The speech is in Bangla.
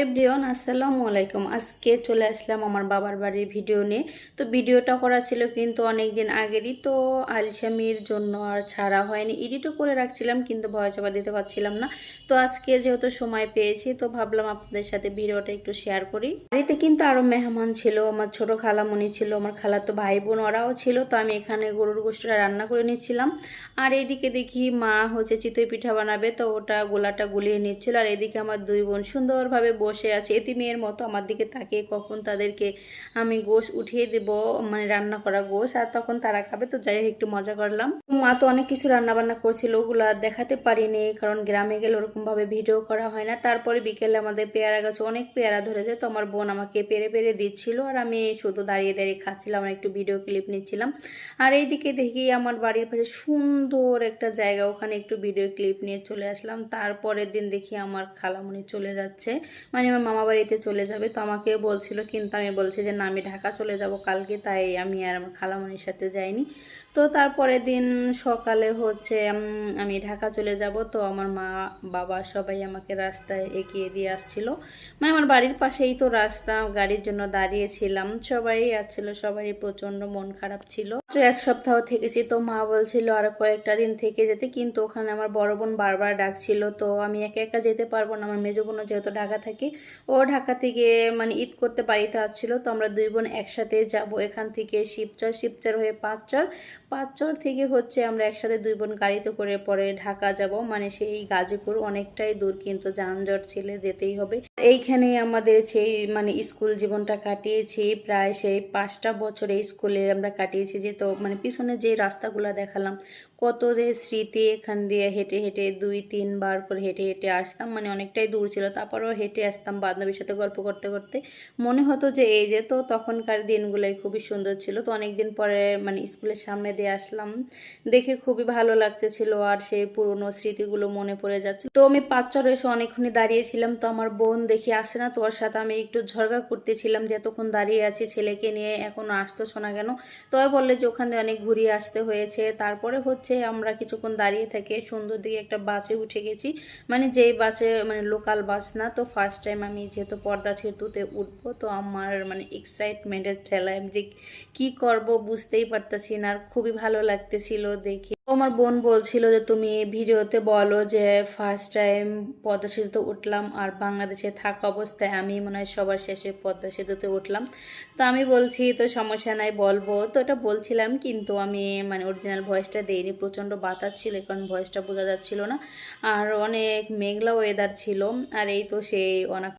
এভরিওয়ান আসসালামু আলাইকুম। আজকে চলে আসলাম আমার বাবার বাড়ির ভিডিও নিয়ে। তো ভিডিওটা করা ছিল কিন্তু অনেক দিন আগেরই, তো আলসামির জন্য আর ছাড়া হয়নি। এডিটও করে রাখছিলাম কিন্তু ভয়েস ওভার দিতে পারছিলাম না। তো আজকে যেহেতু সময় পেয়েছি তো ভাবলাম আপনাদের সাথে ভিডিওটা একটু শেয়ার করি। বাড়িতে কিন্তু আরও মেহমান ছিল, আমার ছোট খালামণি ছিল, আমার খালাতো ভাই বোন ওরাও ছিল। তো আমি এখানে গরুর গোশতটা রান্না করে নিচ্ছিলাম। আর এইদিকে দেখি মা হচ্ছে চিতই পিঠা বানাবে, তো ওটা গোলাটা গুলিয়ে নিচ্ছিল। আর এদিকে আমার দুই বোন সুন্দরভাবে বসে আছে এতিমের মতো আমার দিকে তাকিয়ে, কখন তাদেরকে আমি গোশ উঠিয়ে দেব, মানে রান্না করা গোশ, আর তখন তারা খাবে। তো যাই হোক একটু মজা করলাম। মা তো অনেক কিছু রান্না বান্না করছিল, ওগুলা দেখাতে পারিনি কারণ গ্রামে গেলে ওরকম ভাবে ভিডিও করা হয় না। তারপরে বিকেলে আমাদের পেয়ারা গাছে অনেক পেয়ারা ধরেছে, তো আমার বোন আমাকে পেরে পেরে দিচ্ছিল আর আমি শুধু দাঁড়িয়ে দাঁড়িয়ে খাচ্ছিলাম আর একটু ভিডিও ক্লিপ নিচ্ছিলাম। আর এইদিকে দেখি আমার বাড়ির পাশে সুন্দর একটা জায়গা, ওখানে একটু ভিডিও ক্লিপ নিয়ে চলে আসলাম। তারপরের দিন দেখি আমার খালামণি চলে যাচ্ছে, মানে আমার মামা বাড়িতে চলে যাবে। তো আমাকে বলছিল কিন্তু আমি বলছি যে না, আমি ঢাকা চলে যাব কালকে, তাই আমি আর আমার খালামণির সাথে যাইনি। তো তারপরের দিন সকালে হচ্ছে আমি ঢাকা চলে যাব। তো আমার মা বাবা সবাই আমাকে রাস্তায় এগিয়ে দিয়ে আসছিল, মানে আমার বাড়ির পাশেই তো রাস্তা, গাড়ির জন্য দাঁড়িয়েছিলাম। সবাই আসছিল, সবারই প্রচণ্ড মন খারাপ ছিল। মাত্র এক সপ্তাহ থেকেছি, তো মা বলছিল আর কয়েকটা দিন থেকে যেতে, কিন্তু ওখানে আমার বড় বোন বারবার ডাকছিল। তো আমি একা একা যেতে পারবো না, আমার মেজো বোনও যেহেতু ঢাকা থাকে, ও ঢাকা থেকে মানে ঈদ করতে বাড়িতে আসছিল। তো আমরা দুই বোন একসাথে যাব, এখান থেকে শিবচর, শিবচর হয়ে পাঁচচর, পাঁচচর থেকে হচ্ছে আমরা একসাথে দুই বোন গাড়িতে করে পরে ঢাকা যাব, মানে সেই গাজীপুর অনেকটাই দূর, কিন্তু যানজট ছেলে যেতেই হবে। এইখানেই আমাদের সেই মানে স্কুল জীবনটা কাটিয়েছি, প্রায় সেই 5টা বছর এই স্কুলে আমরা কাটিয়েছি। যে তো মানে পিছনে যে রাস্তাগুলো দেখালাম, কত যে স্মৃতি, এখান দিয়ে হেঁটে হেঁটে 2-3 বার করে হেঁটে হেঁটে আসতাম, মানে অনেকটাই দূর ছিল। তারপরেও হেঁটে আসতাম বান্ধবীর সাথে গল্প করতে করতে। মনে হতো যে এই যে, তো তখনকার দিনগুলোই খুবই সুন্দর ছিল। তো অনেকদিন পরে মানে স্কুলের সামনে দিয়ে আসলাম, দেখে খুবই ভালো লাগতেছিল আর সেই পুরনো স্মৃতিগুলো মনে পড়ে যাচ্ছে। তো আমি পাঁচচরে এসে অনেকক্ষণই দাঁড়িয়েছিলাম। তো আমার বোন দেখি আসে না, তো ওর সাথে আমি একটু ঝগড়া করতেছিলাম যে এতক্ষণ দাঁড়িয়ে আছি ছেলেকে নিয়ে, এখনো আসতেছো না কেন। তো বললে যে ওখান দিয়ে অনেক ঘুরিয়ে আসতে হয়েছে। তারপরে হচ্ছে আমরা কিছুক্ষণ দাঁড়িয়ে থেকে সুন্দর দিকে একটা বাসে উঠে গেছি, মানে যেই বাসে মানে লোকাল বাস না। তো ফার্স্ট টাইম আমি যেহেতু পর্দা সেতুতে উঠবো, তো আমার মানে এক্সাইটমেন্টের ঠেলায় আমি যে কি করব বুঝতেই পারতেছি না, আর খুবই ভালো লাগতেছিল দেখে। আমার বোন বলছিল যে তুমি ভিডিওতে বলো যে ফার্স্ট টাইম পদ্মা সেতুতে উঠলাম, আর বাংলাদেশে থাকা অবস্থায় আমি মনে হয় সবার শেষে পদ্মা সেতুতে উঠলাম। তো আমি বলছি তো সমস্যা নাই, বলবো। তো এটা বলছিলাম কিন্তু আমি মানে অরিজিনাল ভয়েসটা দেইনি, প্রচণ্ড বাতাস ছিল, কারণ ভয়েসটা বোঝা যাচ্ছিল না। আর অনেক মেঘলা ওয়েদার ছিল। আর এই তো সেই অনেক